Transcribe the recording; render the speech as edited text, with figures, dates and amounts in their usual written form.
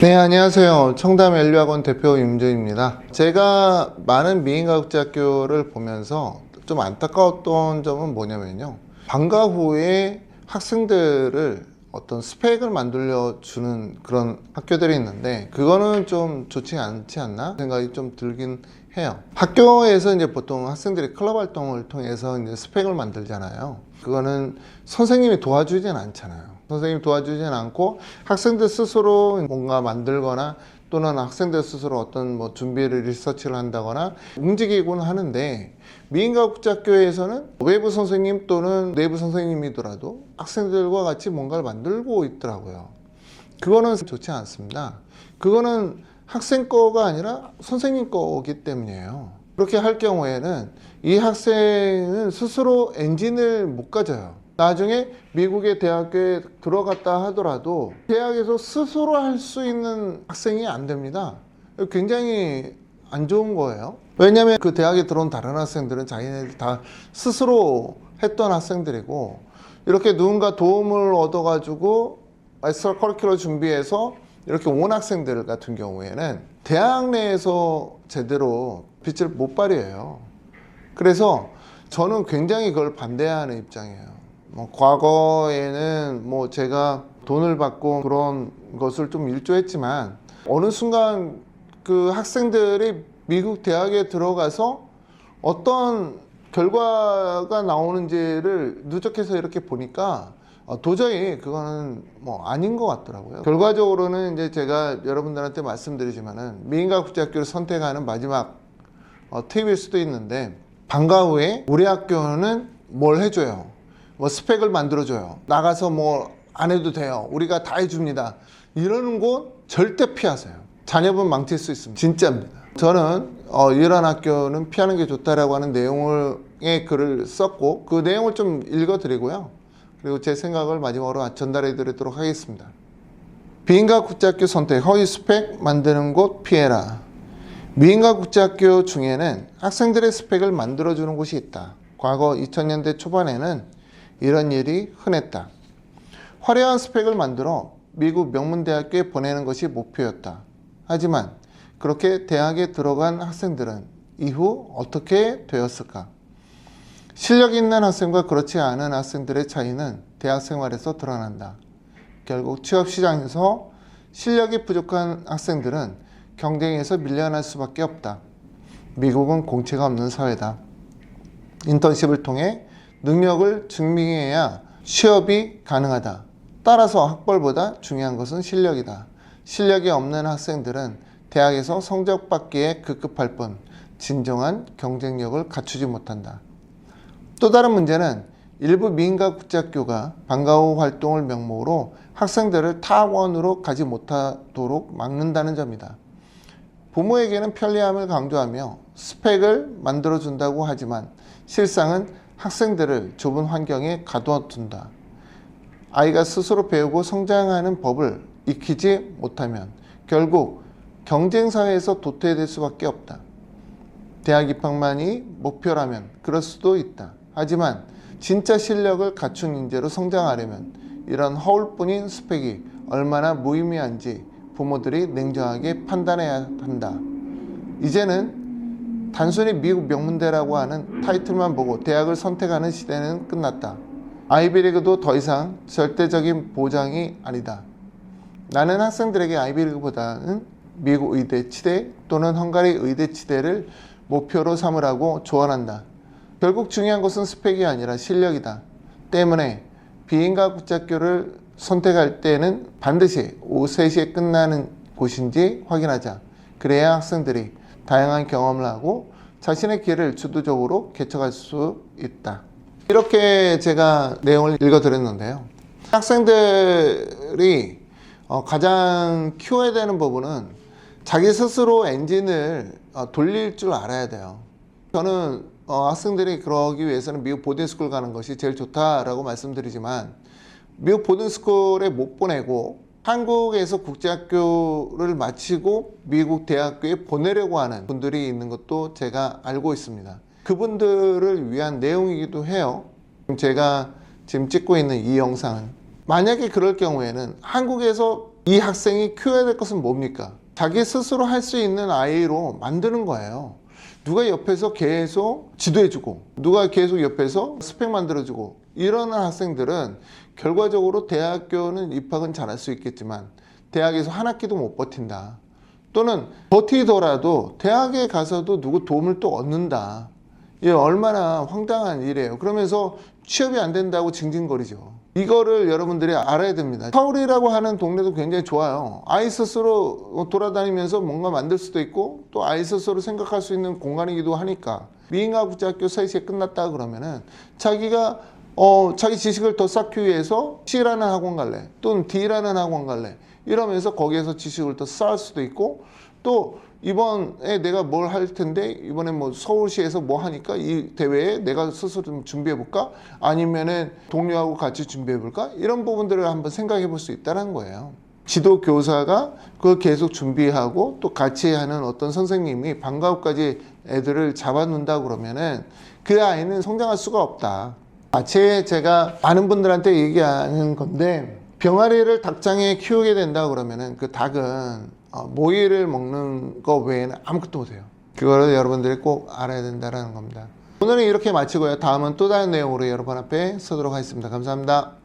네, 안녕하세요. 청담 연료학원 대표 임조입니다. 제가 많은 미인가국제학교를 보면서 좀 안타까웠던 점은 뭐냐면요. 방과 후에 학생들을 어떤 스펙을 만들어 주는 그런 학교들이 있는데 그거는 좀 좋지 않지 않나 생각이 좀 들긴 해요. 학교에서 이제 보통 학생들이 클럽 활동을 통해서 이제 스펙을 만들잖아요. 그거는 선생님이 도와주진 않잖아요. 선생님이 도와주진 않고 학생들 스스로 뭔가 만들거나 또는 학생들 스스로 어떤 뭐 준비를 리서치를 한다거나 움직이곤 하는데 미인가국제학교에서는 외부 선생님 또는 내부 선생님이더라도 학생들과 같이 뭔가를 만들고 있더라고요. 그거는 좋지 않습니다. 그거는 학생 거가 아니라 선생님 거기 때문이에요. 그렇게 할 경우에는 이 학생은 스스로 엔진을 못 가져요. 나중에 미국의 대학교에 들어갔다 하더라도 대학에서 스스로 할 수 있는 학생이 안 됩니다. 굉장히 안 좋은 거예요. 왜냐하면 그 대학에 들어온 다른 학생들은 자기네들 다 스스로 했던 학생들이고 이렇게 누군가 도움을 얻어가지고 엑스트라 커리큘러 준비해서 이렇게 온 학생들 같은 경우에는 대학 내에서 제대로 빛을 못 발휘해요. 그래서 저는 굉장히 그걸 반대하는 입장이에요. 과거에는 제가 돈을 받고 그런 것을 좀 일조했지만 어느 순간 그 학생들이 미국 대학에 들어가서 어떤 결과가 나오는지를 누적해서 이렇게 보니까 도저히 그거는 아닌 것 같더라고요. 결과적으로는 이제 제가 여러분들한테 말씀드리지만은 미인가국제학교를 선택하는 마지막 팁일 수도 있는데 방과 후에 우리 학교는 뭘 해줘요? 스펙을 만들어줘요. 나가서 안 해도 돼요. 우리가 다 해줍니다. 이러는 곳 절대 피하세요. 자녀분 망칠 수 있습니다. 진짜입니다. 저는 이런 학교는 피하는 게 좋다라고 하는 내용의 글을 썼고 그 내용을 좀 읽어드리고요. 그리고 제 생각을 마지막으로 전달해 드리도록 하겠습니다. 미인가국제학교 선택, 허위 스펙 만드는 곳 피해라. 미인가국제학교 중에는 학생들의 스펙을 만들어주는 곳이 있다. 과거 2000년대 초반에는 이런 일이 흔했다. 화려한 스펙을 만들어 미국 명문대학교에 보내는 것이 목표였다. 하지만 그렇게 대학에 들어간 학생들은 이후 어떻게 되었을까? 실력 있는 학생과 그렇지 않은 학생들의 차이는 대학 생활에서 드러난다. 결국 취업시장에서 실력이 부족한 학생들은 경쟁에서 밀려날 수밖에 없다. 미국은 공채가 없는 사회다. 인턴십을 통해 능력을 증명해야 취업이 가능하다. 따라서 학벌보다 중요한 것은 실력이다. 실력이 없는 학생들은 대학에서 성적 받기에 급급할 뿐 진정한 경쟁력을 갖추지 못한다. 또 다른 문제는 일부 미인가국제학교가 방과 후 활동을 명목으로 학생들을 타 학원으로 가지 못하도록 막는다는 점이다. 부모에게는 편리함을 강조하며 스펙을 만들어준다고 하지만 실상은 학생들을 좁은 환경에 가둬둔다. 아이가 스스로 배우고 성장하는 법을 익히지 못하면 결국 경쟁사회에서 도태될 수밖에 없다. 대학 입학만이 목표라면 그럴 수도 있다. 하지만 진짜 실력을 갖춘 인재로 성장하려면 이런 허울뿐인 스펙이 얼마나 무의미한지 부모들이 냉정하게 판단해야 한다. 이제는 단순히 미국 명문대라고 하는 타이틀만 보고 대학을 선택하는 시대는 끝났다. 아이비리그도 더 이상 절대적인 보장이 아니다. 나는 학생들에게 아이비리그보다는 미국 의대 치대 또는 헝가리 의대 치대를 목표로 삼으라고 조언한다. 결국 중요한 것은 스펙이 아니라 실력이다. 때문에 비인가국제학교를 선택할 때는 반드시 오후 3시에 끝나는 곳인지 확인하자. 그래야 학생들이 다양한 경험을 하고 자신의 길을 주도적으로 개척할 수 있다. 이렇게 제가 내용을 읽어드렸는데요. 학생들이 가장 키워야 되는 부분은 자기 스스로 엔진을 돌릴 줄 알아야 돼요. 저는 학생들이 그러기 위해서는 미국 보딩스쿨 가는 것이 제일 좋다라고 말씀드리지만 미국 보딩스쿨에 못 보내고 한국에서 국제학교를 마치고 미국 대학교에 보내려고 하는 분들이 있는 것도 제가 알고 있습니다. 그분들을 위한 내용이기도 해요. 제가 지금 찍고 있는 이 영상은 만약에 그럴 경우에는 한국에서 이 학생이 키워야 될 것은 뭡니까? 자기 스스로 할 수 있는 아이로 만드는 거예요. 누가 옆에서 계속 지도해주고, 누가 계속 옆에서 스펙 만들어주고, 이러는 학생들은 결과적으로 대학교는 입학은 잘할 수 있겠지만 대학에서 한 학기도 못 버틴다. 또는 버티더라도 대학에 가서도 누구 도움을 또 얻는다. 이게 얼마나 황당한 일이에요. 그러면서 취업이 안 된다고 징징거리죠. 이거를 여러분들이 알아야 됩니다. 서울이라고 하는 동네도 굉장히 좋아요. 아이 스스로 돌아다니면서 뭔가 만들 수도 있고 또 아이 스스로 생각할 수 있는 공간이기도 하니까 미인가국제학교 3시에 끝났다 그러면은 자기가 자기 지식을 더 쌓기 위해서 C라는 학원 갈래 또는 D라는 학원 갈래 이러면서 거기에서 지식을 더 쌓을 수도 있고 또 이번에 내가 뭘 할 텐데 이번에 뭐 서울시에서 뭐 하니까 이 대회에 내가 스스로 좀 준비해 볼까 아니면은 동료하고 같이 준비해 볼까 이런 부분들을 한번 생각해 볼 수 있다는 거예요. 지도 교사가 그걸 계속 준비하고 또 같이 하는 어떤 선생님이 방과 후까지 애들을 잡아놓는다 그러면은 그 아이는 성장할 수가 없다. 마치 제가 많은 분들한테 얘기하는 건데 병아리를 닭장에 키우게 된다 그러면은 그 닭은 모이를 먹는 거 외에는 아무것도 못해요. 그거를 여러분들이 꼭 알아야 된다는 겁니다. 오늘은 이렇게 마치고요. 다음은 또 다른 내용으로 여러분 앞에 서도록 하겠습니다. 감사합니다.